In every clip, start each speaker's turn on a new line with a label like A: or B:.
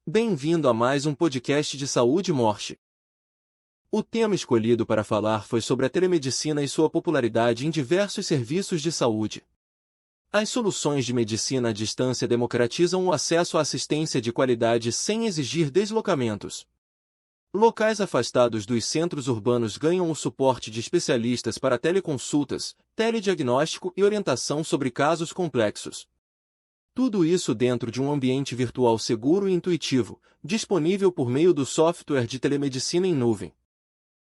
A: Bem-vindo a mais um podcast de saúde e morte. O tema escolhido para falar foi sobre a telemedicina e sua popularidade em diversos serviços de saúde. As soluções de medicina à distância democratizam o acesso à assistência de qualidade sem exigir deslocamentos. Locais afastados dos centros urbanos ganham o suporte de especialistas para teleconsultas, telediagnóstico e orientação sobre casos complexos. Tudo isso dentro de um ambiente virtual seguro e intuitivo, disponível por meio do software de telemedicina em nuvem.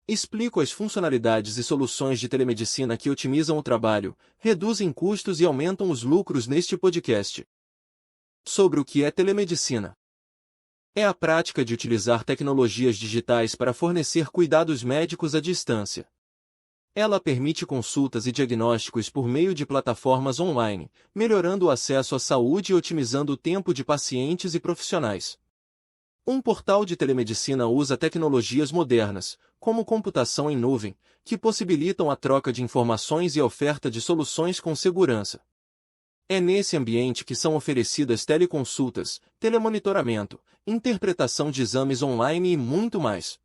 A: Explico as funcionalidades e soluções de telemedicina que otimizam o trabalho, reduzem custos e aumentam os lucros neste podcast. Sobre o que é telemedicina. É a prática de utilizar tecnologias digitais para fornecer cuidados médicos à distância. Ela permite consultas e diagnósticos por meio de plataformas online, melhorando o acesso à saúde e otimizando o tempo de pacientes e profissionais. Um portal de telemedicina usa tecnologias modernas, como computação em nuvem, que possibilitam a troca de informações e a oferta de soluções com segurança. É nesse ambiente que são oferecidas teleconsultas, telemonitoramento, interpretação de exames online e muito mais.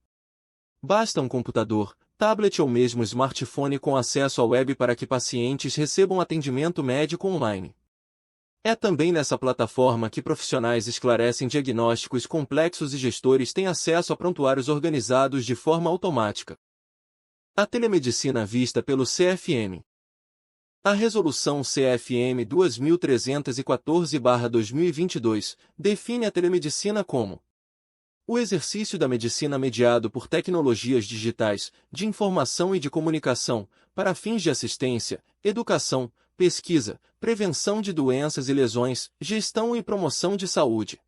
A: Basta um computador, tablet ou mesmo smartphone com acesso à web para que pacientes recebam atendimento médico online. É também nessa plataforma que profissionais esclarecem diagnósticos complexos e gestores têm acesso a prontuários organizados de forma automática. A telemedicina vista pelo CFM. A Resolução CFM 2314/2022 define a telemedicina como o exercício da medicina mediado por tecnologias digitais, de informação e de comunicação, para fins de assistência, educação, pesquisa, prevenção de doenças e lesões, gestão e promoção de saúde.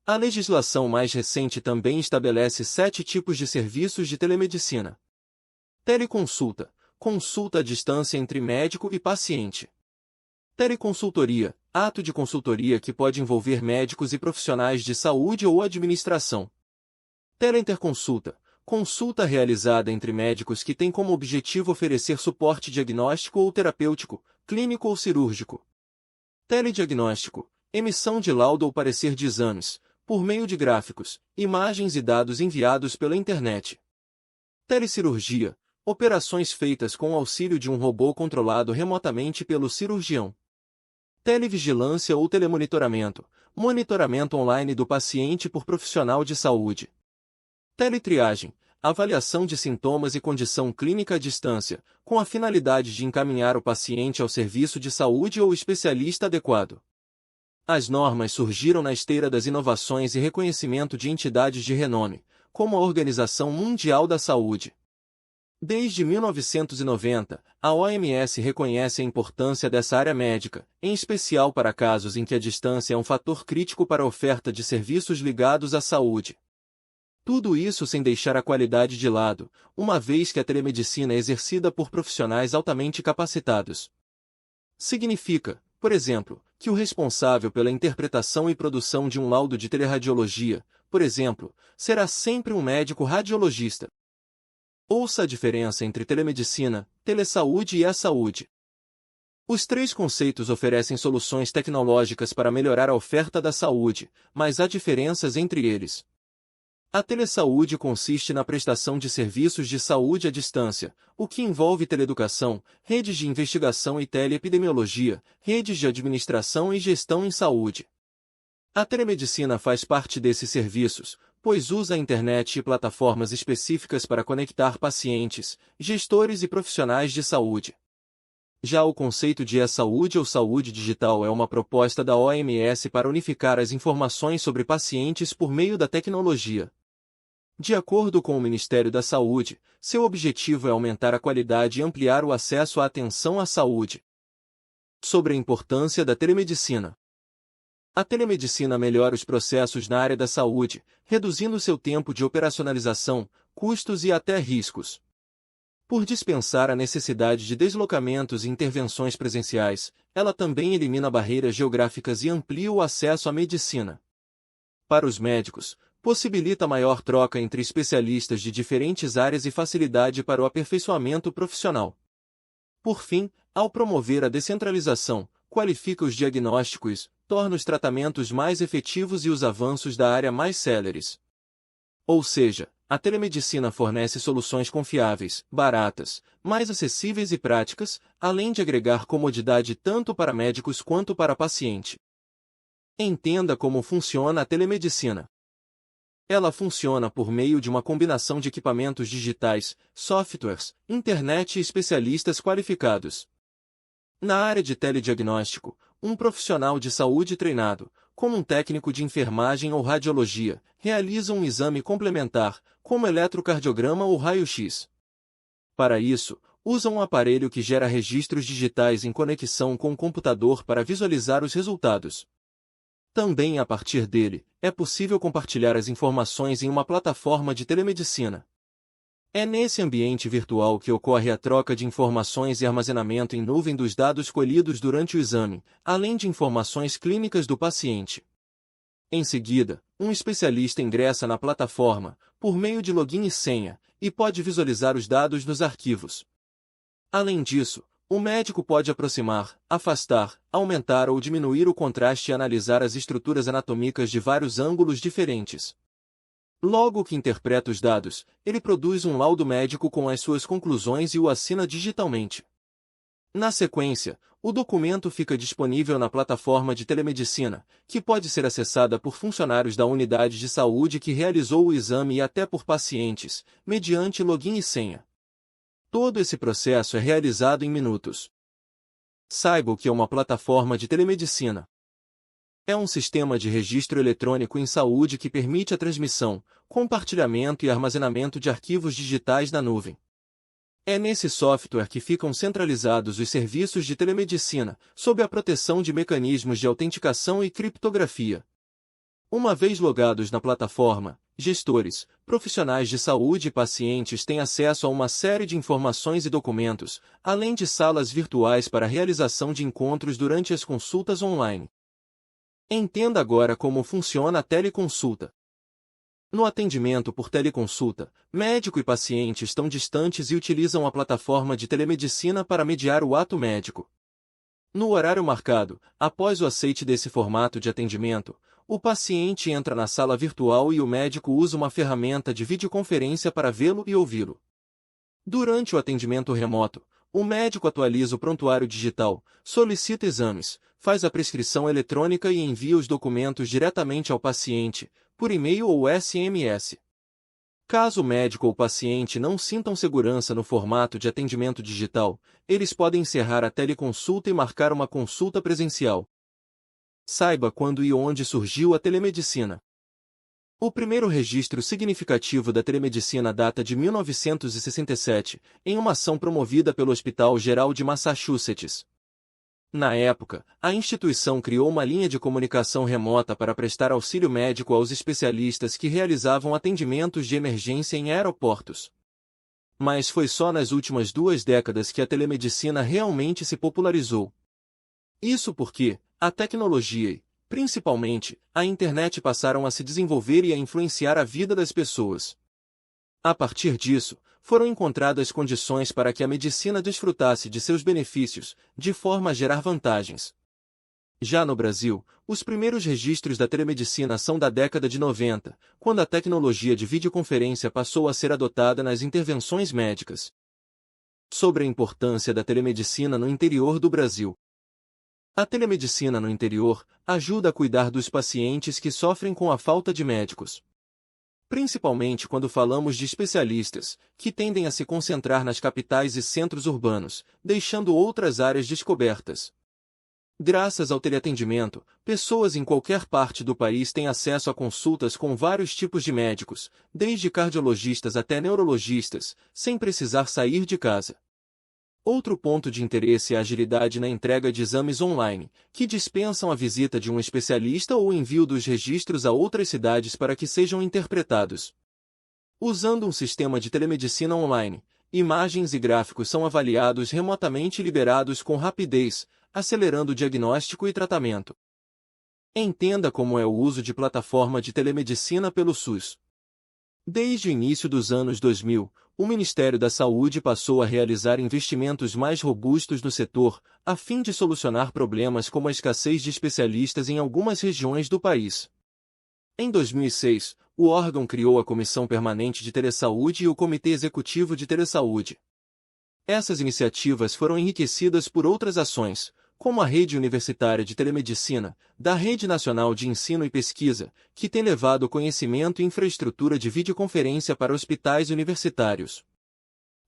A: A legislação mais recente também estabelece 7 tipos de serviços de telemedicina. Teleconsulta, consulta à distância entre médico e paciente. Teleconsultoria, ato de consultoria que pode envolver médicos e profissionais de saúde ou administração. Teleinterconsulta, consulta realizada entre médicos que tem como objetivo oferecer suporte diagnóstico ou terapêutico, clínico ou cirúrgico. Telediagnóstico, emissão de laudo ou parecer de exames, por meio de gráficos, imagens e dados enviados pela internet. Telecirurgia, operações feitas com o auxílio de um robô controlado remotamente pelo cirurgião. Televigilância ou telemonitoramento, monitoramento online do paciente por profissional de saúde. Teletriagem, avaliação de sintomas e condição clínica à distância, com a finalidade de encaminhar o paciente ao serviço de saúde ou especialista adequado. As normas surgiram na esteira das inovações e reconhecimento de entidades de renome, como a Organização Mundial da Saúde. Desde 1990, a OMS reconhece a importância dessa área médica, em especial para casos em que a distância é um fator crítico para a oferta de serviços ligados à saúde. Tudo isso sem deixar a qualidade de lado, uma vez que a telemedicina é exercida por profissionais altamente capacitados. Significa, por exemplo, que o responsável pela interpretação e produção de um laudo de teleradiologia, por exemplo, será sempre um médico radiologista. Ouça a diferença entre telemedicina, telesaúde e e-saúde. Os 3 conceitos oferecem soluções tecnológicas para melhorar a oferta da saúde, mas há diferenças entre eles. A telesaúde consiste na prestação de serviços de saúde à distância, o que envolve teleeducação, redes de investigação e teleepidemiologia, redes de administração e gestão em saúde. A telemedicina faz parte desses serviços, pois usa a internet e plataformas específicas para conectar pacientes, gestores e profissionais de saúde. Já o conceito de e-saúde ou saúde digital é uma proposta da OMS para unificar as informações sobre pacientes por meio da tecnologia. De acordo com o Ministério da Saúde, seu objetivo é aumentar a qualidade e ampliar o acesso à atenção à saúde. Sobre a importância da telemedicina. A telemedicina melhora os processos na área da saúde, reduzindo seu tempo de operacionalização, custos e até riscos. Por dispensar a necessidade de deslocamentos e intervenções presenciais, ela também elimina barreiras geográficas e amplia o acesso à medicina. Para os médicos, possibilita maior troca entre especialistas de diferentes áreas e facilidade para o aperfeiçoamento profissional. Por fim, ao promover a descentralização, qualifica os diagnósticos, torna os tratamentos mais efetivos e os avanços da área mais céleres. Ou seja, a telemedicina fornece soluções confiáveis, baratas, mais acessíveis e práticas, além de agregar comodidade tanto para médicos quanto para paciente. Entenda como funciona a telemedicina. Ela funciona por meio de uma combinação de equipamentos digitais, softwares, internet e especialistas qualificados. Na área de telediagnóstico, um profissional de saúde treinado, como um técnico de enfermagem ou radiologia, realiza um exame complementar, como eletrocardiograma ou raio-x. Para isso, usa um aparelho que gera registros digitais em conexão com o computador para visualizar os resultados. Também a partir dele, é possível compartilhar as informações em uma plataforma de telemedicina. É nesse ambiente virtual que ocorre a troca de informações e armazenamento em nuvem dos dados colhidos durante o exame, além de informações clínicas do paciente. Em seguida, um especialista ingressa na plataforma, por meio de login e senha, e pode visualizar os dados nos arquivos. Além disso, o médico pode aproximar, afastar, aumentar ou diminuir o contraste e analisar as estruturas anatômicas de vários ângulos diferentes. Logo que interpreta os dados, ele produz um laudo médico com as suas conclusões e o assina digitalmente. Na sequência, o documento fica disponível na plataforma de telemedicina, que pode ser acessada por funcionários da unidade de saúde que realizou o exame e até por pacientes, mediante login e senha. Todo esse processo é realizado em minutos. Saiba o que é uma plataforma de telemedicina. É um sistema de registro eletrônico em saúde que permite a transmissão, compartilhamento e armazenamento de arquivos digitais na nuvem. É nesse software que ficam centralizados os serviços de telemedicina, sob a proteção de mecanismos de autenticação e criptografia. Uma vez logados na plataforma, gestores, profissionais de saúde e pacientes têm acesso a uma série de informações e documentos, além de salas virtuais para a realização de encontros durante as consultas online. Entenda agora como funciona a teleconsulta. No atendimento por teleconsulta, médico e paciente estão distantes e utilizam a plataforma de telemedicina para mediar o ato médico. No horário marcado, após o aceite desse formato de atendimento, o paciente entra na sala virtual e o médico usa uma ferramenta de videoconferência para vê-lo e ouvi-lo. Durante o atendimento remoto, o médico atualiza o prontuário digital, solicita exames, faz a prescrição eletrônica e envia os documentos diretamente ao paciente, por e-mail ou SMS. Caso o médico ou o paciente não sintam segurança no formato de atendimento digital, eles podem encerrar a teleconsulta e marcar uma consulta presencial. Saiba quando e onde surgiu a telemedicina. O primeiro registro significativo da telemedicina data de 1967, em uma ação promovida pelo Hospital Geral de Massachusetts. Na época, a instituição criou uma linha de comunicação remota para prestar auxílio médico aos especialistas que realizavam atendimentos de emergência em aeroportos. Mas foi só nas últimas 2 décadas que a telemedicina realmente se popularizou. Isso porque a tecnologia e, principalmente, a internet passaram a se desenvolver e a influenciar a vida das pessoas. A partir disso, foram encontradas condições para que a medicina desfrutasse de seus benefícios, de forma a gerar vantagens. Já no Brasil, os primeiros registros da telemedicina são da década de 90, quando a tecnologia de videoconferência passou a ser adotada nas intervenções médicas. Sobre a importância da telemedicina no interior do Brasil. A telemedicina no interior ajuda a cuidar dos pacientes que sofrem com a falta de médicos. Principalmente quando falamos de especialistas, que tendem a se concentrar nas capitais e centros urbanos, deixando outras áreas descobertas. Graças ao teleatendimento, pessoas em qualquer parte do país têm acesso a consultas com vários tipos de médicos, desde cardiologistas até neurologistas, sem precisar sair de casa. Outro ponto de interesse é a agilidade na entrega de exames online, que dispensam a visita de um especialista ou o envio dos registros a outras cidades para que sejam interpretados. Usando um sistema de telemedicina online, imagens e gráficos são avaliados remotamente e liberados com rapidez, acelerando o diagnóstico e tratamento. Entenda como é o uso de plataforma de telemedicina pelo SUS. Desde o início dos anos 2000, o Ministério da Saúde passou a realizar investimentos mais robustos no setor, a fim de solucionar problemas como a escassez de especialistas em algumas regiões do país. Em 2006, o órgão criou a Comissão Permanente de Telesaúde e o Comitê Executivo de Telesaúde. Essas iniciativas foram enriquecidas por outras ações, como a Rede Universitária de Telemedicina, da Rede Nacional de Ensino e Pesquisa, que tem levado conhecimento e infraestrutura de videoconferência para hospitais universitários.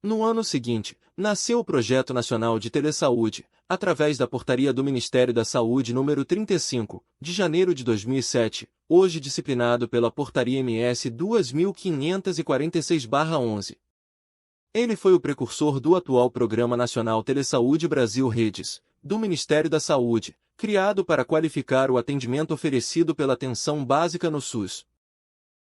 A: No ano seguinte, nasceu o Projeto Nacional de Telesaúde, através da Portaria do Ministério da Saúde número 35, de janeiro de 2007, hoje disciplinado pela Portaria MS 2546/11. Ele foi o precursor do atual Programa Nacional Telesaúde Brasil Redes, do Ministério da Saúde, criado para qualificar o atendimento oferecido pela atenção básica no SUS.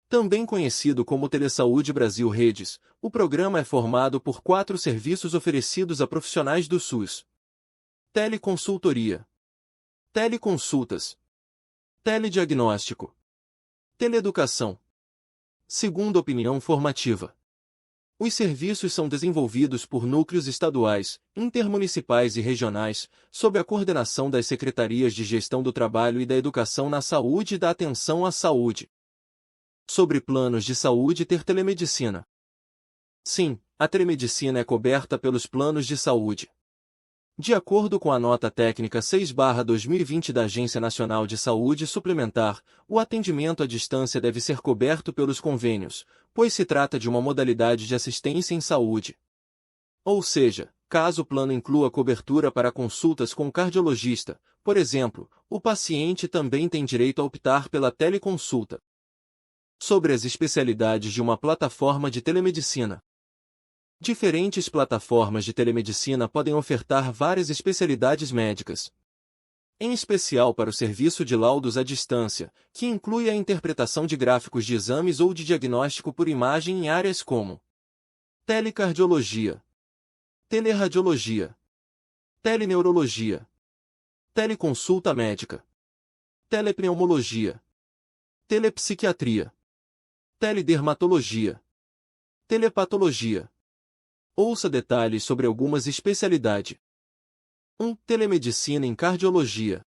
A: Também conhecido como Telesaúde Brasil Redes, o programa é formado por 4 serviços oferecidos a profissionais do SUS: teleconsultoria, teleconsultas, telediagnóstico, teleeducação, segunda opinião formativa. Os serviços são desenvolvidos por núcleos estaduais, intermunicipais e regionais, sob a coordenação das Secretarias de Gestão do Trabalho e da Educação na Saúde e da Atenção à Saúde. Sobre planos de saúde ter telemedicina. Sim, a telemedicina é coberta pelos planos de saúde. De acordo com a nota técnica 6/2020 da Agência Nacional de Saúde Suplementar, o atendimento à distância deve ser coberto pelos convênios, pois se trata de uma modalidade de assistência em saúde. Ou seja, caso o plano inclua cobertura para consultas com o cardiologista, por exemplo, o paciente também tem direito a optar pela teleconsulta. Sobre as especialidades de uma plataforma de telemedicina. Diferentes plataformas de telemedicina podem ofertar várias especialidades médicas. Em especial para o serviço de laudos à distância, que inclui a interpretação de gráficos de exames ou de diagnóstico por imagem em áreas como telecardiologia, teleradiologia, teleneurologia, teleconsulta médica, telepneumologia, telepsiquiatria, teledermatologia, telepatologia. Ouça detalhes sobre algumas especialidades. 1. Telemedicina em cardiologia.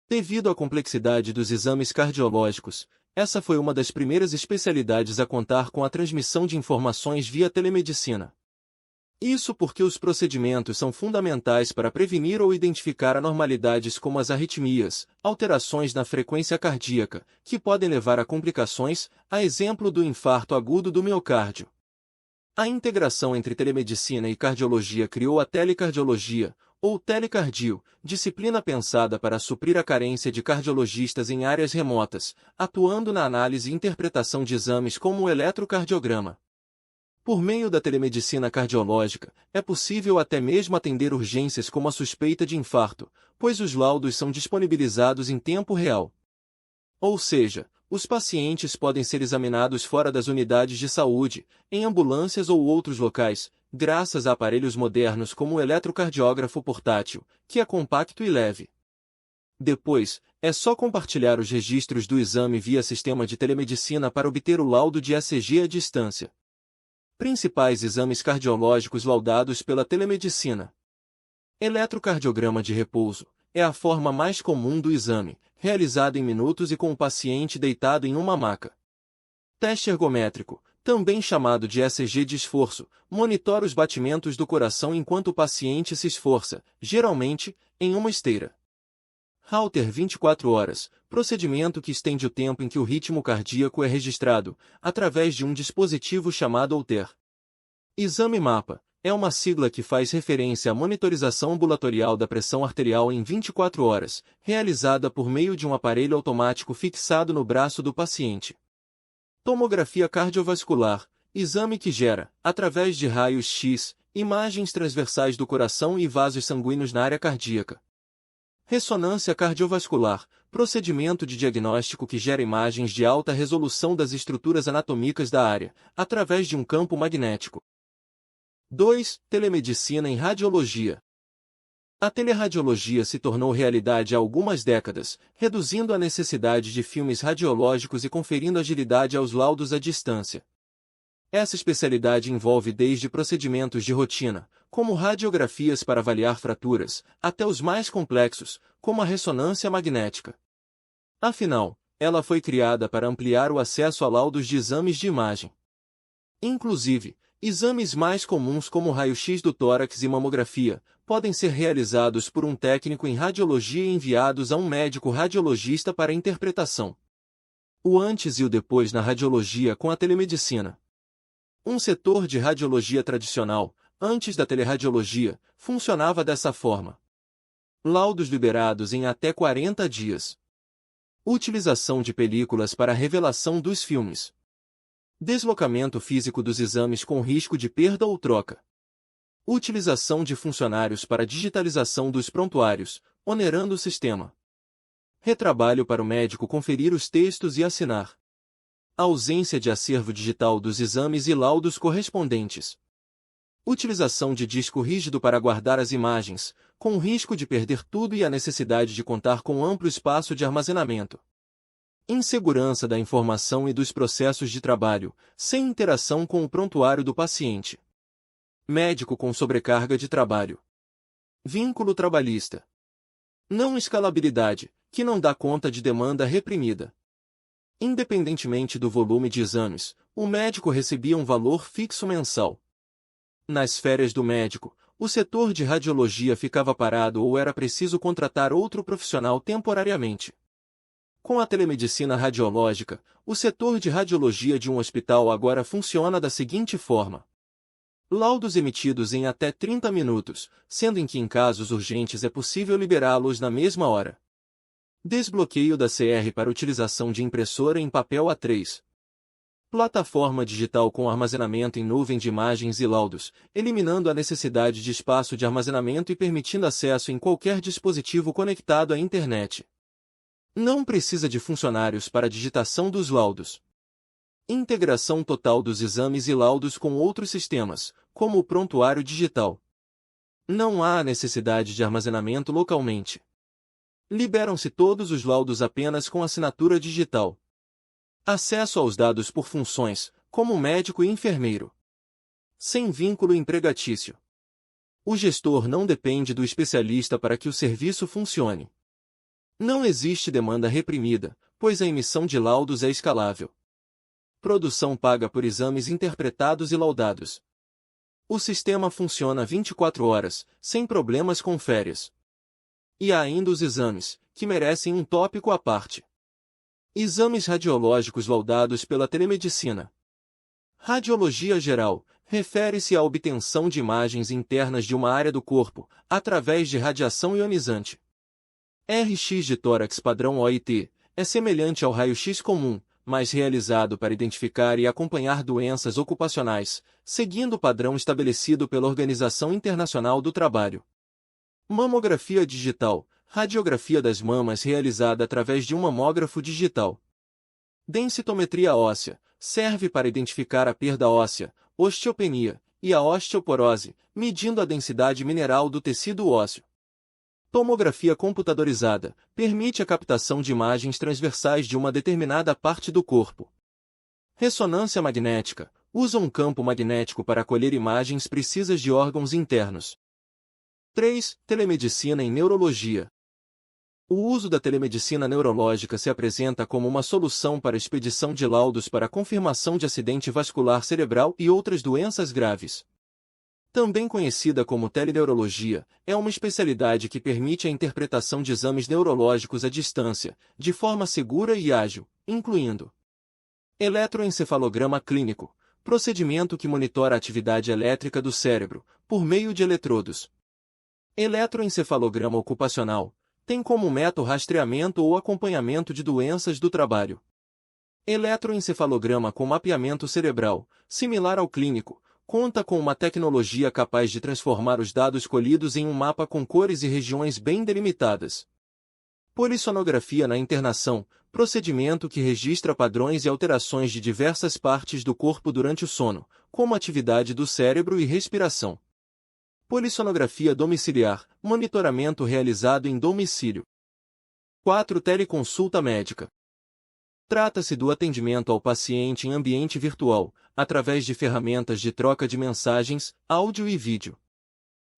A: Devido à complexidade dos exames cardiológicos, essa foi uma das primeiras especialidades a contar com a transmissão de informações via telemedicina. Isso porque os procedimentos são fundamentais para prevenir ou identificar anormalidades como as arritmias, alterações na frequência cardíaca, que podem levar a complicações, a exemplo do infarto agudo do miocárdio. A integração entre telemedicina e cardiologia criou a telecardiologia, ou telecardio, disciplina pensada para suprir a carência de cardiologistas em áreas remotas, atuando na análise e interpretação de exames como o eletrocardiograma. Por meio da telemedicina cardiológica, é possível até mesmo atender urgências como a suspeita de infarto, pois os laudos são disponibilizados em tempo real. Ou seja, os pacientes podem ser examinados fora das unidades de saúde, em ambulâncias ou outros locais, graças a aparelhos modernos como o eletrocardiógrafo portátil, que é compacto e leve. Depois, é só compartilhar os registros do exame via sistema de telemedicina para obter o laudo de ECG à distância. Principais exames cardiológicos laudados pela telemedicina. Eletrocardiograma de repouso. É a forma mais comum do exame, realizado em minutos e com o paciente deitado em uma maca. Teste ergométrico, também chamado de ECG de esforço, monitora os batimentos do coração enquanto o paciente se esforça, geralmente, em uma esteira. Holter 24 horas, procedimento que estende o tempo em que o ritmo cardíaco é registrado, através de um dispositivo chamado Holter. Exame MAPA. É uma sigla que faz referência à monitorização ambulatorial da pressão arterial em 24 horas, realizada por meio de um aparelho automático fixado no braço do paciente. Tomografia cardiovascular, exame que gera, através de raios-x, imagens transversais do coração e vasos sanguíneos na área cardíaca. Ressonância cardiovascular, procedimento de diagnóstico que gera imagens de alta resolução das estruturas anatômicas da área, através de um campo magnético. 2. Telemedicina em radiologia. A teleradiologia se tornou realidade há algumas décadas, reduzindo a necessidade de filmes radiológicos e conferindo agilidade aos laudos à distância. Essa especialidade envolve desde procedimentos de rotina, como radiografias para avaliar fraturas, até os mais complexos, como a ressonância magnética. Afinal, ela foi criada para ampliar o acesso a laudos de exames de imagem. Inclusive, exames mais comuns como raio-x do tórax e mamografia podem ser realizados por um técnico em radiologia e enviados a um médico radiologista para interpretação. O antes e o depois na radiologia com a telemedicina. Um setor de radiologia tradicional, antes da teleradiologia, funcionava dessa forma. Laudos liberados em até 40 dias. Utilização de películas para a revelação dos filmes. Deslocamento físico dos exames com risco de perda ou troca. Utilização de funcionários para digitalização dos prontuários, onerando o sistema. Retrabalho para o médico conferir os textos e assinar. Ausência de acervo digital dos exames e laudos correspondentes. Utilização de disco rígido para guardar as imagens, com o risco de perder tudo e a necessidade de contar com amplo espaço de armazenamento. Insegurança da informação e dos processos de trabalho, sem interação com o prontuário do paciente. Médico com sobrecarga de trabalho. Vínculo trabalhista. Não escalabilidade, que não dá conta de demanda reprimida. Independentemente do volume de exames, o médico recebia um valor fixo mensal. Nas férias do médico, o setor de radiologia ficava parado ou era preciso contratar outro profissional temporariamente. Com a telemedicina radiológica, o setor de radiologia de um hospital agora funciona da seguinte forma. Laudos emitidos em até 30 minutos, sendo em que em casos urgentes é possível liberá-los na mesma hora. Desbloqueio da CR para utilização de impressora em papel A3. Plataforma digital com armazenamento em nuvem de imagens e laudos, eliminando a necessidade de espaço de armazenamento e permitindo acesso em qualquer dispositivo conectado à internet. Não precisa de funcionários para a digitação dos laudos. Integração total dos exames e laudos com outros sistemas, como o prontuário digital. Não há a necessidade de armazenamento localmente. Liberam-se todos os laudos apenas com assinatura digital. Acesso aos dados por funções, como médico e enfermeiro. Sem vínculo empregatício. O gestor não depende do especialista para que o serviço funcione. Não existe demanda reprimida, pois a emissão de laudos é escalável. Produção paga por exames interpretados e laudados. O sistema funciona 24 horas, sem problemas com férias. E há ainda os exames, que merecem um tópico à parte. Exames radiológicos laudados pela telemedicina. Radiologia geral refere-se à obtenção de imagens internas de uma área do corpo, através de radiação ionizante. RX de tórax padrão OIT é semelhante ao raio-x comum, mas realizado para identificar e acompanhar doenças ocupacionais, seguindo o padrão estabelecido pela Organização Internacional do Trabalho. Mamografia digital, radiografia das mamas realizada através de um mamógrafo digital. Densitometria óssea, serve para identificar a perda óssea, osteopenia, e a osteoporose, medindo a densidade mineral do tecido ósseo. Tomografia computadorizada, permite a captação de imagens transversais de uma determinada parte do corpo. Ressonância magnética, usa um campo magnético para colher imagens precisas de órgãos internos. 3. Telemedicina em neurologia. O uso da telemedicina neurológica se apresenta como uma solução para a expedição de laudos para confirmação de acidente vascular cerebral e outras doenças graves. Também conhecida como teleneurologia, é uma especialidade que permite a interpretação de exames neurológicos à distância, de forma segura e ágil, incluindo eletroencefalograma clínico, procedimento que monitora a atividade elétrica do cérebro, por meio de eletrodos. Eletroencefalograma ocupacional, tem como meta o rastreamento ou acompanhamento de doenças do trabalho. Eletroencefalograma com mapeamento cerebral, similar ao clínico, conta com uma tecnologia capaz de transformar os dados colhidos em um mapa com cores e regiões bem delimitadas. Polissonografia na internação, procedimento que registra padrões e alterações de diversas partes do corpo durante o sono, como atividade do cérebro e respiração. Polissonografia domiciliar, monitoramento realizado em domicílio. 4. Teleconsulta médica. Trata-se do atendimento ao paciente em ambiente virtual, através de ferramentas de troca de mensagens, áudio e vídeo.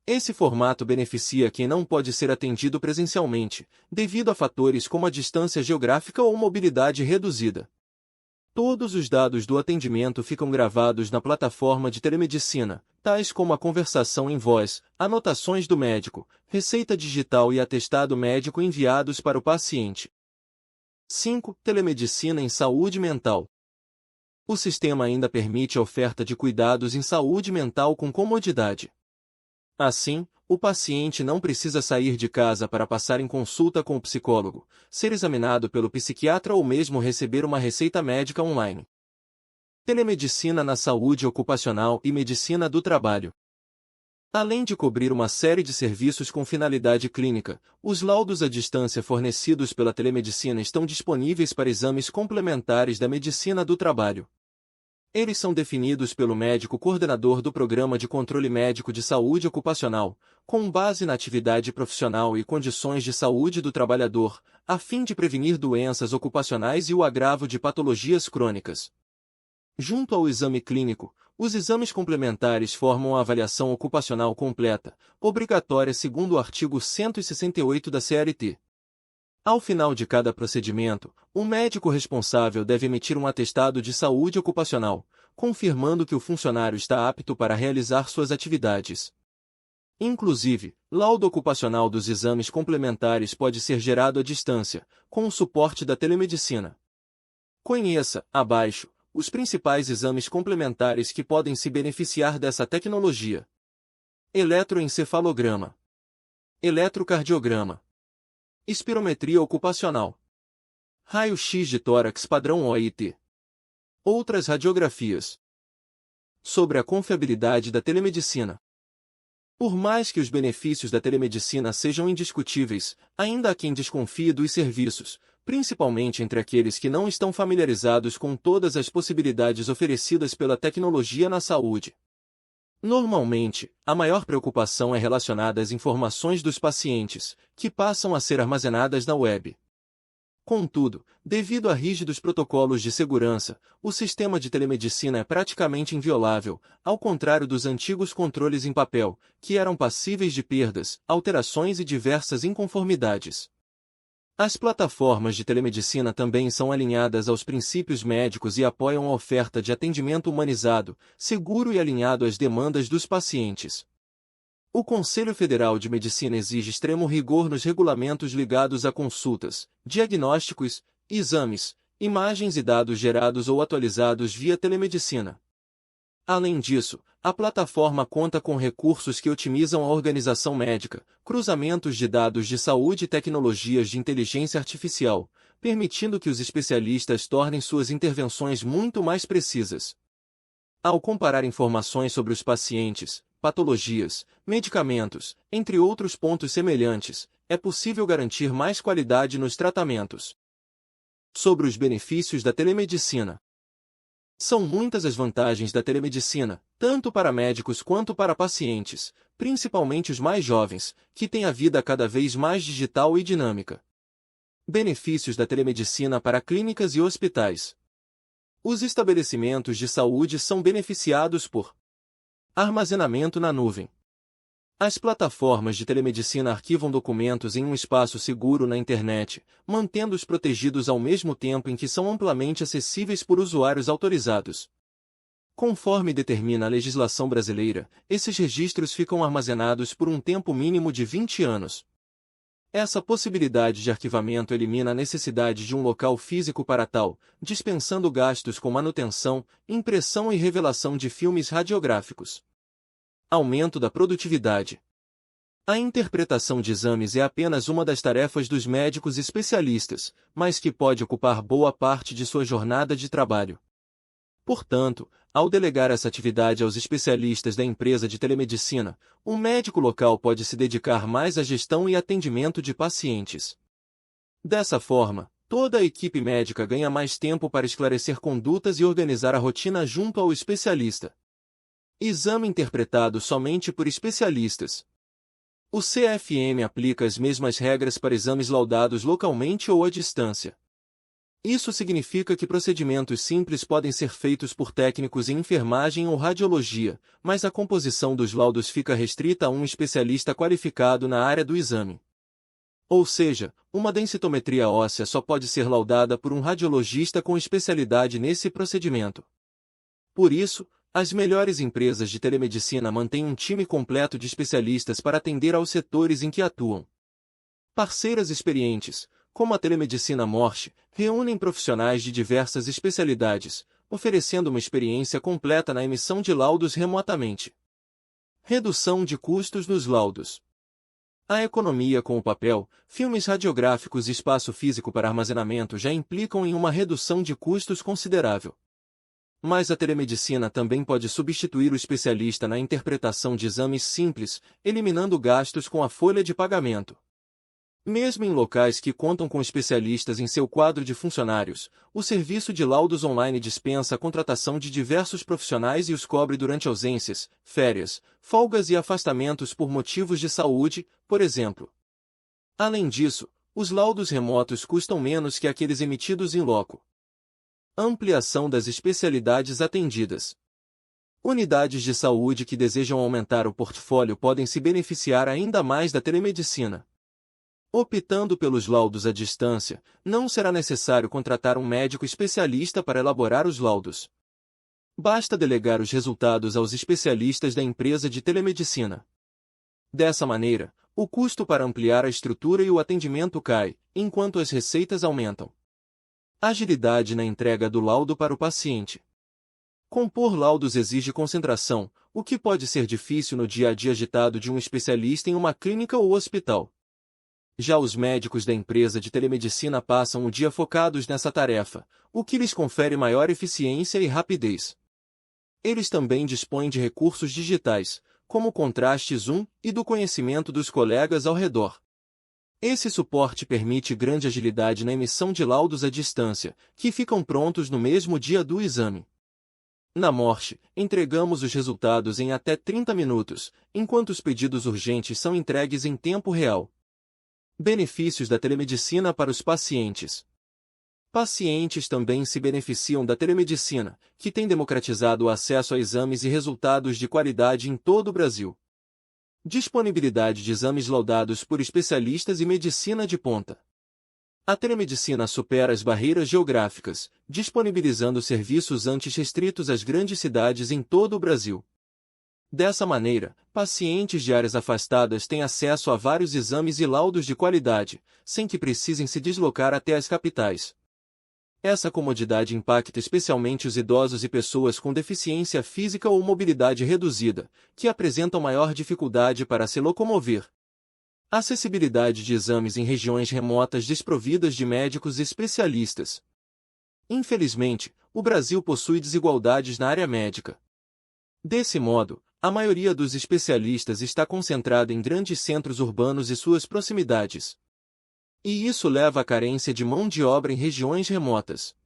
A: Esse formato beneficia quem não pode ser atendido presencialmente, devido a fatores como a distância geográfica ou mobilidade reduzida. Todos os dados do atendimento ficam gravados na plataforma de telemedicina, tais como a conversação em voz, anotações do médico, receita digital e atestado médico enviados para o paciente. 5. Telemedicina em saúde mental. O sistema ainda permite a oferta de cuidados em saúde mental com comodidade. Assim, o paciente não precisa sair de casa para passar em consulta com o psicólogo, ser examinado pelo psiquiatra ou mesmo receber uma receita médica online. Telemedicina na saúde ocupacional e medicina do trabalho. Além de cobrir uma série de serviços com finalidade clínica, os laudos à distância fornecidos pela telemedicina estão disponíveis para exames complementares da medicina do trabalho. Eles são definidos pelo médico coordenador do Programa de Controle Médico de Saúde Ocupacional, com base na atividade profissional e condições de saúde do trabalhador, a fim de prevenir doenças ocupacionais e o agravo de patologias crônicas. Junto ao exame clínico, os exames complementares formam a avaliação ocupacional completa, obrigatória segundo o artigo 168 da CLT. Ao final de cada procedimento, o médico responsável deve emitir um atestado de saúde ocupacional, confirmando que o funcionário está apto para realizar suas atividades. Inclusive, laudo ocupacional dos exames complementares pode ser gerado à distância, com o suporte da telemedicina. Conheça, abaixo, os principais exames complementares que podem se beneficiar dessa tecnologia. Eletroencefalograma, eletrocardiograma, espirometria ocupacional, raio-x de tórax padrão OIT. Outras radiografias. Sobre a confiabilidade da telemedicina. Por mais que os benefícios da telemedicina sejam indiscutíveis, ainda há quem desconfie dos serviços, principalmente entre aqueles que não estão familiarizados com todas as possibilidades oferecidas pela tecnologia na saúde. Normalmente, a maior preocupação é relacionada às informações dos pacientes, que passam a ser armazenadas na web. Contudo, devido a rígidos protocolos de segurança, o sistema de telemedicina é praticamente inviolável, ao contrário dos antigos controles em papel, que eram passíveis de perdas, alterações e diversas inconformidades. As plataformas de telemedicina também são alinhadas aos princípios médicos e apoiam a oferta de atendimento humanizado, seguro e alinhado às demandas dos pacientes. O Conselho Federal de Medicina exige extremo rigor nos regulamentos ligados a consultas, diagnósticos, exames, imagens e dados gerados ou atualizados via telemedicina. Além disso, a plataforma conta com recursos que otimizam a organização médica, cruzamentos de dados de saúde e tecnologias de inteligência artificial, permitindo que os especialistas tornem suas intervenções muito mais precisas. Ao comparar informações sobre os pacientes, patologias, medicamentos, entre outros pontos semelhantes, é possível garantir mais qualidade nos tratamentos. Sobre os benefícios da telemedicina. São muitas as vantagens da telemedicina, tanto para médicos quanto para pacientes, principalmente os mais jovens, que têm a vida cada vez mais digital e dinâmica. Benefícios da telemedicina para clínicas e hospitais. Os estabelecimentos de saúde são beneficiados por armazenamento na nuvem. As plataformas de telemedicina arquivam documentos em um espaço seguro na internet, mantendo-os protegidos ao mesmo tempo em que são amplamente acessíveis por usuários autorizados. Conforme determina a legislação brasileira, esses registros ficam armazenados por um tempo mínimo de 20 anos. Essa possibilidade de arquivamento elimina a necessidade de um local físico para tal, dispensando gastos com manutenção, impressão e revelação de filmes radiográficos. Aumento da produtividade. A interpretação de exames é apenas uma das tarefas dos médicos especialistas, mas que pode ocupar boa parte de sua jornada de trabalho. Portanto, ao delegar essa atividade aos especialistas da empresa de telemedicina, o médico local pode se dedicar mais à gestão e atendimento de pacientes. Dessa forma, toda a equipe médica ganha mais tempo para esclarecer condutas e organizar a rotina junto ao especialista. Exame interpretado somente por especialistas. O CFM aplica as mesmas regras para exames laudados localmente ou à distância. Isso significa que procedimentos simples podem ser feitos por técnicos em enfermagem ou radiologia, mas a composição dos laudos fica restrita a um especialista qualificado na área do exame. Ou seja, uma densitometria óssea só pode ser laudada por um radiologista com especialidade nesse procedimento. Por isso, as melhores empresas de telemedicina mantêm um time completo de especialistas para atender aos setores em que atuam. Parceiras experientes, como a Telemedicina Morte, reúnem profissionais de diversas especialidades, oferecendo uma experiência completa na emissão de laudos remotamente. Redução de custos dos laudos. A economia com o papel, filmes radiográficos e espaço físico para armazenamento já implicam em uma redução de custos considerável. Mas a telemedicina também pode substituir o especialista na interpretação de exames simples, eliminando gastos com a folha de pagamento. Mesmo em locais que contam com especialistas em seu quadro de funcionários, o serviço de laudos online dispensa a contratação de diversos profissionais e os cobre durante ausências, férias, folgas e afastamentos por motivos de saúde, por exemplo. Além disso, os laudos remotos custam menos que aqueles emitidos in loco. Ampliação das especialidades atendidas. Unidades de saúde que desejam aumentar o portfólio podem se beneficiar ainda mais da telemedicina. Optando pelos laudos à distância, não será necessário contratar um médico especialista para elaborar os laudos. Basta delegar os resultados aos especialistas da empresa de telemedicina. Dessa maneira, o custo para ampliar a estrutura e o atendimento cai, enquanto as receitas aumentam. Agilidade na entrega do laudo para o paciente. Compor laudos exige concentração, o que pode ser difícil no dia a dia agitado de um especialista em uma clínica ou hospital. Já os médicos da empresa de telemedicina passam o dia focados nessa tarefa, o que lhes confere maior eficiência e rapidez. Eles também dispõem de recursos digitais, como o contraste zoom e do conhecimento dos colegas ao redor. Esse suporte permite grande agilidade na emissão de laudos à distância, que ficam prontos no mesmo dia do exame. Na Morte, entregamos os resultados em até 30 minutos, enquanto os pedidos urgentes são entregues em tempo real. Benefícios da telemedicina para os pacientes. Pacientes também se beneficiam da telemedicina, que tem democratizado o acesso a exames e resultados de qualidade em todo o Brasil. Disponibilidade de exames laudados por especialistas e medicina de ponta. A telemedicina supera as barreiras geográficas, disponibilizando serviços antes restritos às grandes cidades em todo o Brasil. Dessa maneira, pacientes de áreas afastadas têm acesso a vários exames e laudos de qualidade, sem que precisem se deslocar até as capitais. Essa comodidade impacta especialmente os idosos e pessoas com deficiência física ou mobilidade reduzida, que apresentam maior dificuldade para se locomover. Acessibilidade de exames em regiões remotas desprovidas de médicos especialistas. Infelizmente, o Brasil possui desigualdades na área médica. Desse modo, a maioria dos especialistas está concentrada em grandes centros urbanos e suas proximidades. E isso leva à carência de mão de obra em regiões remotas.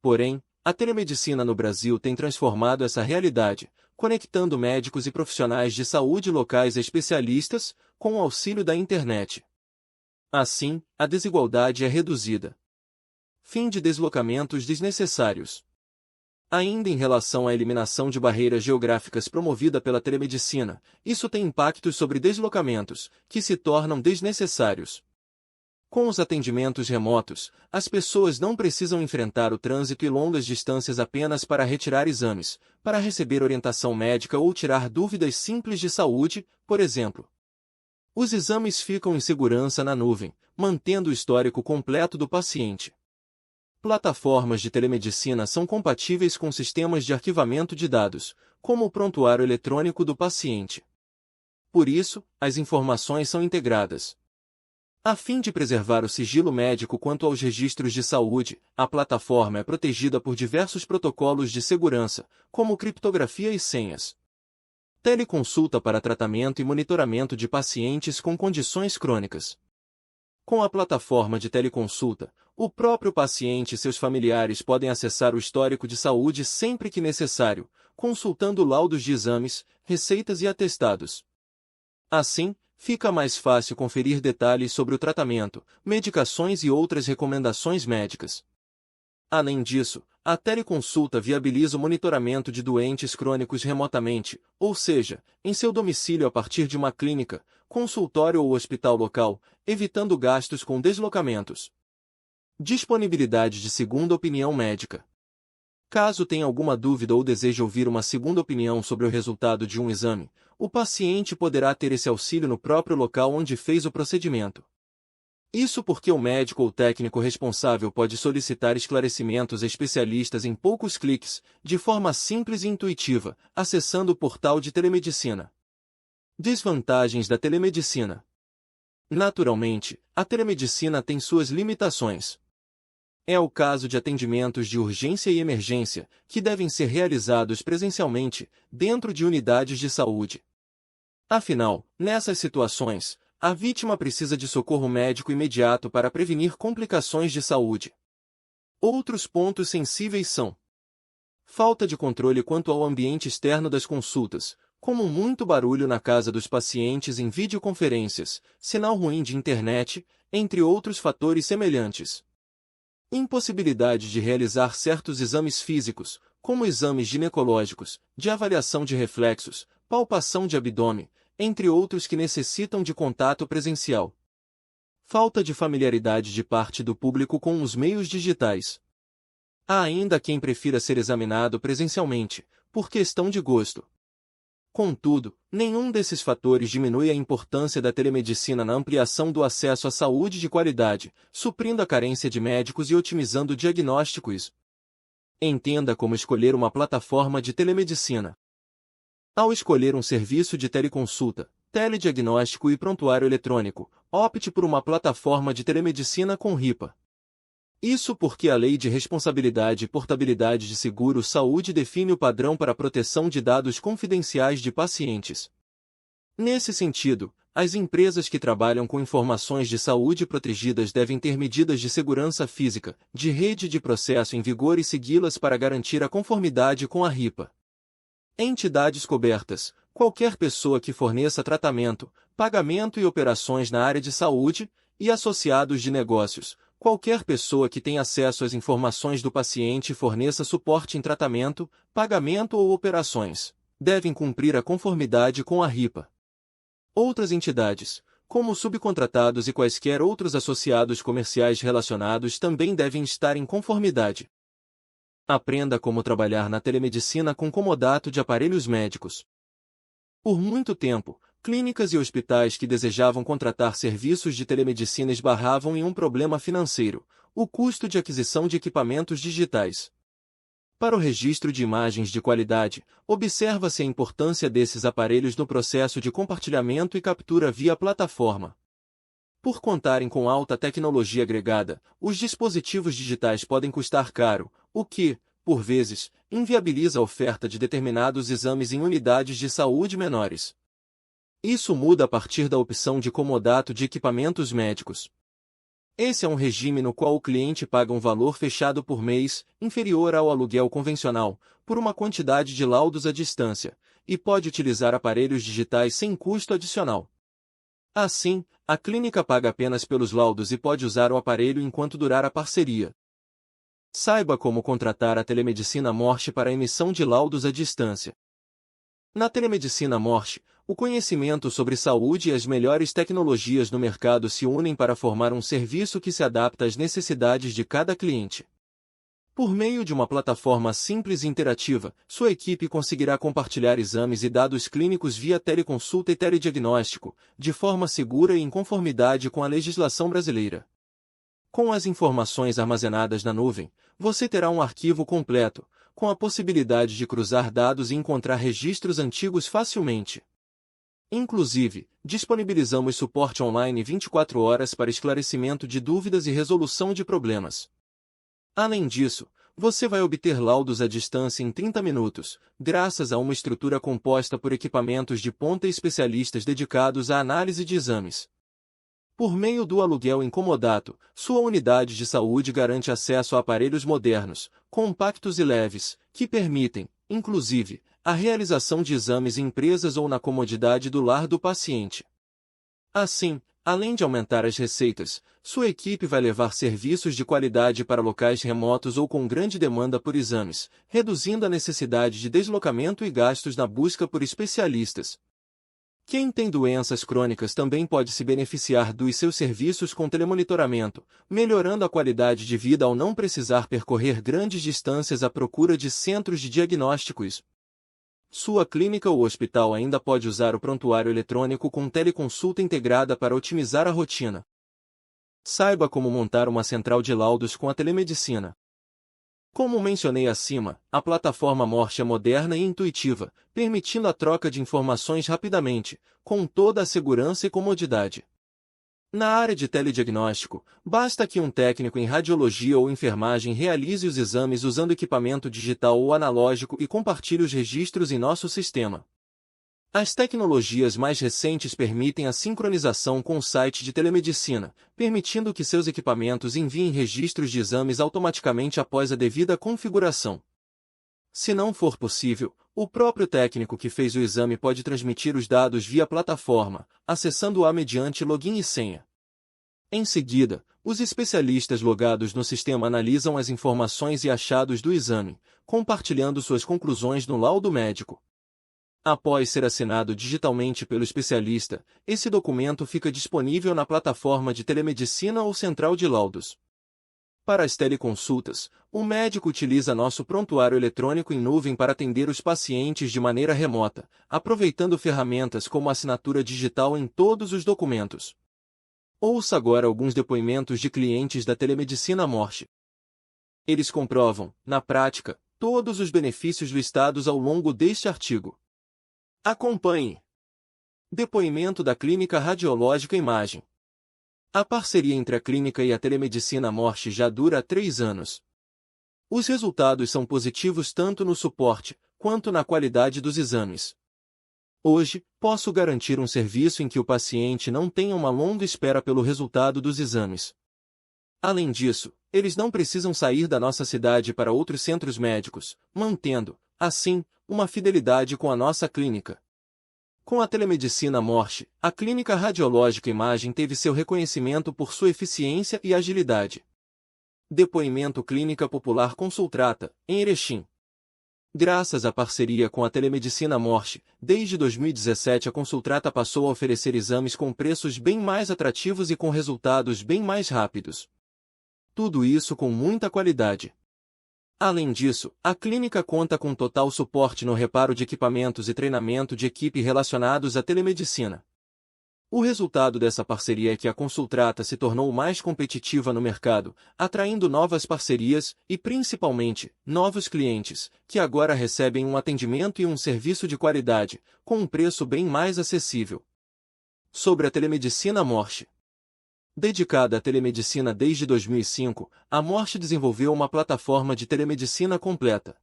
A: Porém, a telemedicina no Brasil tem transformado essa realidade, conectando médicos e profissionais de saúde locais a especialistas, com o auxílio da internet. Assim, a desigualdade é reduzida. Fim de deslocamentos desnecessários. Ainda em relação à eliminação de barreiras geográficas promovida pela telemedicina, isso tem impactos sobre deslocamentos, que se tornam desnecessários. Com os atendimentos remotos, as pessoas não precisam enfrentar o trânsito e longas distâncias apenas para retirar exames, para receber orientação médica ou tirar dúvidas simples de saúde, por exemplo. Os exames ficam em segurança na nuvem, mantendo o histórico completo do paciente. Plataformas de telemedicina são compatíveis com sistemas de arquivamento de dados, como o prontuário eletrônico do paciente. Por isso, as informações são integradas. A fim de preservar o sigilo médico quanto aos registros de saúde, a plataforma é protegida por diversos protocolos de segurança, como criptografia e senhas. Teleconsulta para tratamento e monitoramento de pacientes com condições crônicas. Com a plataforma de teleconsulta, o próprio paciente e seus familiares podem acessar o histórico de saúde sempre que necessário, consultando laudos de exames, receitas e atestados. Assim, fica mais fácil conferir detalhes sobre o tratamento, medicações e outras recomendações médicas. Além disso, a teleconsulta viabiliza o monitoramento de doentes crônicos remotamente, ou seja, em seu domicílio a partir de uma clínica, consultório ou hospital local, evitando gastos com deslocamentos. Disponibilidade de segunda opinião médica. Caso tenha alguma dúvida ou deseje ouvir uma segunda opinião sobre o resultado de um exame, o paciente poderá ter esse auxílio no próprio local onde fez o procedimento. Isso porque o médico ou técnico responsável pode solicitar esclarecimentos a especialistas em poucos cliques, de forma simples e intuitiva, acessando o portal de telemedicina. Desvantagens da telemedicina. Naturalmente, a telemedicina tem suas limitações. É o caso de atendimentos de urgência e emergência, que devem ser realizados presencialmente, dentro de unidades de saúde. Afinal, nessas situações, a vítima precisa de socorro médico imediato para prevenir complicações de saúde. Outros pontos sensíveis são: falta de controle quanto ao ambiente externo das consultas, como muito barulho na casa dos pacientes em videoconferências, sinal ruim de internet, entre outros fatores semelhantes. Impossibilidade de realizar certos exames físicos, como exames ginecológicos, de avaliação de reflexos, palpação de abdômen, entre outros que necessitam de contato presencial. Falta de familiaridade de parte do público com os meios digitais. Há ainda quem prefira ser examinado presencialmente, por questão de gosto. Contudo, nenhum desses fatores diminui a importância da telemedicina na ampliação do acesso à saúde de qualidade, suprindo a carência de médicos e otimizando diagnósticos. Entenda como escolher uma plataforma de telemedicina. Ao escolher um serviço de teleconsulta, telediagnóstico e prontuário eletrônico, opte por uma plataforma de telemedicina com RIPA. Isso porque a Lei de Responsabilidade e Portabilidade de Seguro-Saúde define o padrão para a proteção de dados confidenciais de pacientes. Nesse sentido, as empresas que trabalham com informações de saúde protegidas devem ter medidas de segurança física, de rede e de processo em vigor e segui-las para garantir a conformidade com a RIPA. Entidades cobertas: qualquer pessoa que forneça tratamento, pagamento e operações na área de saúde, e associados de negócios: qualquer pessoa que tenha acesso às informações do paciente e forneça suporte em tratamento, pagamento ou operações, devem cumprir a conformidade com a RIPA. Outras entidades, como subcontratados e quaisquer outros associados comerciais relacionados, também devem estar em conformidade. Aprenda como trabalhar na telemedicina com comodato de aparelhos médicos. Por muito tempo, clínicas e hospitais que desejavam contratar serviços de telemedicina esbarravam em um problema financeiro: o custo de aquisição de equipamentos digitais. Para o registro de imagens de qualidade, observa-se a importância desses aparelhos no processo de compartilhamento e captura via plataforma. Por contarem com alta tecnologia agregada, os dispositivos digitais podem custar caro, o que, por vezes, inviabiliza a oferta de determinados exames em unidades de saúde menores. Isso muda a partir da opção de comodato de equipamentos médicos. Esse é um regime no qual o cliente paga um valor fechado por mês, inferior ao aluguel convencional, por uma quantidade de laudos à distância, e pode utilizar aparelhos digitais sem custo adicional. Assim, a clínica paga apenas pelos laudos e pode usar o aparelho enquanto durar a parceria. Saiba como contratar a telemedicina Morse para a emissão de laudos à distância. Na telemedicina Morse, o conhecimento sobre saúde e as melhores tecnologias no mercado se unem para formar um serviço que se adapta às necessidades de cada cliente. Por meio de uma plataforma simples e interativa, sua equipe conseguirá compartilhar exames e dados clínicos via teleconsulta e telediagnóstico, de forma segura e em conformidade com a legislação brasileira. Com as informações armazenadas na nuvem, você terá um arquivo completo, com a possibilidade de cruzar dados e encontrar registros antigos facilmente. Inclusive, disponibilizamos suporte online 24 horas para esclarecimento de dúvidas e resolução de problemas. Além disso, você vai obter laudos à distância em 30 minutos, graças a uma estrutura composta por equipamentos de ponta e especialistas dedicados à análise de exames. Por meio do aluguel em comodato, sua unidade de saúde garante acesso a aparelhos modernos, compactos e leves, que permitem, inclusive, a realização de exames em empresas ou na comodidade do lar do paciente. Assim, além de aumentar as receitas, sua equipe vai levar serviços de qualidade para locais remotos ou com grande demanda por exames, reduzindo a necessidade de deslocamento e gastos na busca por especialistas. Quem tem doenças crônicas também pode se beneficiar dos seus serviços com telemonitoramento, melhorando a qualidade de vida ao não precisar percorrer grandes distâncias à procura de centros de diagnósticos. Sua clínica ou hospital ainda pode usar o prontuário eletrônico com teleconsulta integrada para otimizar a rotina. Saiba como montar uma central de laudos com a telemedicina. Como mencionei acima, a plataforma Morse é moderna e intuitiva, permitindo a troca de informações rapidamente, com toda a segurança e comodidade. Na área de telediagnóstico, basta que um técnico em radiologia ou enfermagem realize os exames usando equipamento digital ou analógico e compartilhe os registros em nosso sistema. As tecnologias mais recentes permitem a sincronização com o site de telemedicina, permitindo que seus equipamentos enviem registros de exames automaticamente após a devida configuração. Se não for possível, o próprio técnico que fez o exame pode transmitir os dados via plataforma, acessando-a mediante login e senha. Em seguida, os especialistas logados no sistema analisam as informações e achados do exame, compartilhando suas conclusões no laudo médico. Após ser assinado digitalmente pelo especialista, esse documento fica disponível na plataforma de telemedicina ou central de laudos. Para as teleconsultas, o médico utiliza nosso prontuário eletrônico em nuvem para atender os pacientes de maneira remota, aproveitando ferramentas como assinatura digital em todos os documentos. Ouça agora alguns depoimentos de clientes da telemedicina Morse. Eles comprovam, na prática, todos os benefícios listados ao longo deste artigo. Acompanhe. Depoimento da Clínica Radiológica Imagem. A parceria entre a clínica e a telemedicina Morse já dura há 3 anos. Os resultados são positivos tanto no suporte, quanto na qualidade dos exames. Hoje, posso garantir um serviço em que o paciente não tenha uma longa espera pelo resultado dos exames. Além disso, eles não precisam sair da nossa cidade para outros centros médicos, mantendo, assim, uma fidelidade com a nossa clínica. Com a telemedicina Morse, a Clínica Radiológica Imagem teve seu reconhecimento por sua eficiência e agilidade. Depoimento Clínica Popular Consultrata, em Erechim. Graças à parceria com a telemedicina Morse, desde 2017 a Consultrata passou a oferecer exames com preços bem mais atrativos e com resultados bem mais rápidos. Tudo isso com muita qualidade. Além disso, a clínica conta com total suporte no reparo de equipamentos e treinamento de equipe relacionados à telemedicina. O resultado dessa parceria é que a Consultrata se tornou mais competitiva no mercado, atraindo novas parcerias e, principalmente, novos clientes, que agora recebem um atendimento e um serviço de qualidade, com um preço bem mais acessível. Sobre a telemedicina Morse. Dedicada à telemedicina desde 2005, a Morse desenvolveu uma plataforma de telemedicina completa.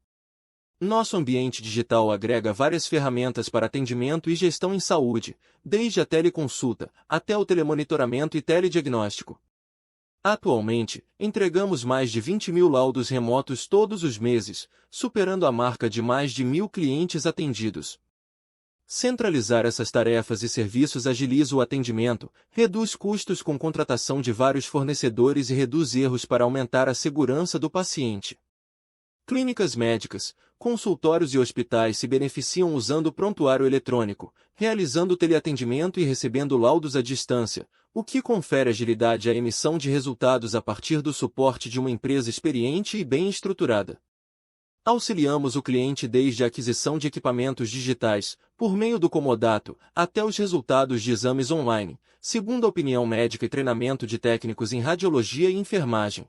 A: Nosso ambiente digital agrega várias ferramentas para atendimento e gestão em saúde, desde a teleconsulta, até o telemonitoramento e telediagnóstico. Atualmente, entregamos mais de 20.000 laudos remotos todos os meses, superando a marca de mais de 1.000 clientes atendidos. Centralizar essas tarefas e serviços agiliza o atendimento, reduz custos com contratação de vários fornecedores e reduz erros para aumentar a segurança do paciente. Clínicas médicas, consultórios e hospitais se beneficiam usando o prontuário eletrônico, realizando teleatendimento e recebendo laudos à distância, o que confere agilidade à emissão de resultados a partir do suporte de uma empresa experiente e bem estruturada. Auxiliamos o cliente desde a aquisição de equipamentos digitais, por meio do comodato, até os resultados de exames online, segundo a opinião médica e treinamento de técnicos em radiologia e enfermagem.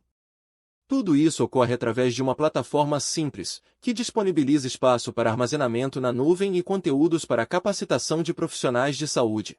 A: Tudo isso ocorre através de uma plataforma simples, que disponibiliza espaço para armazenamento na nuvem e conteúdos para capacitação de profissionais de saúde.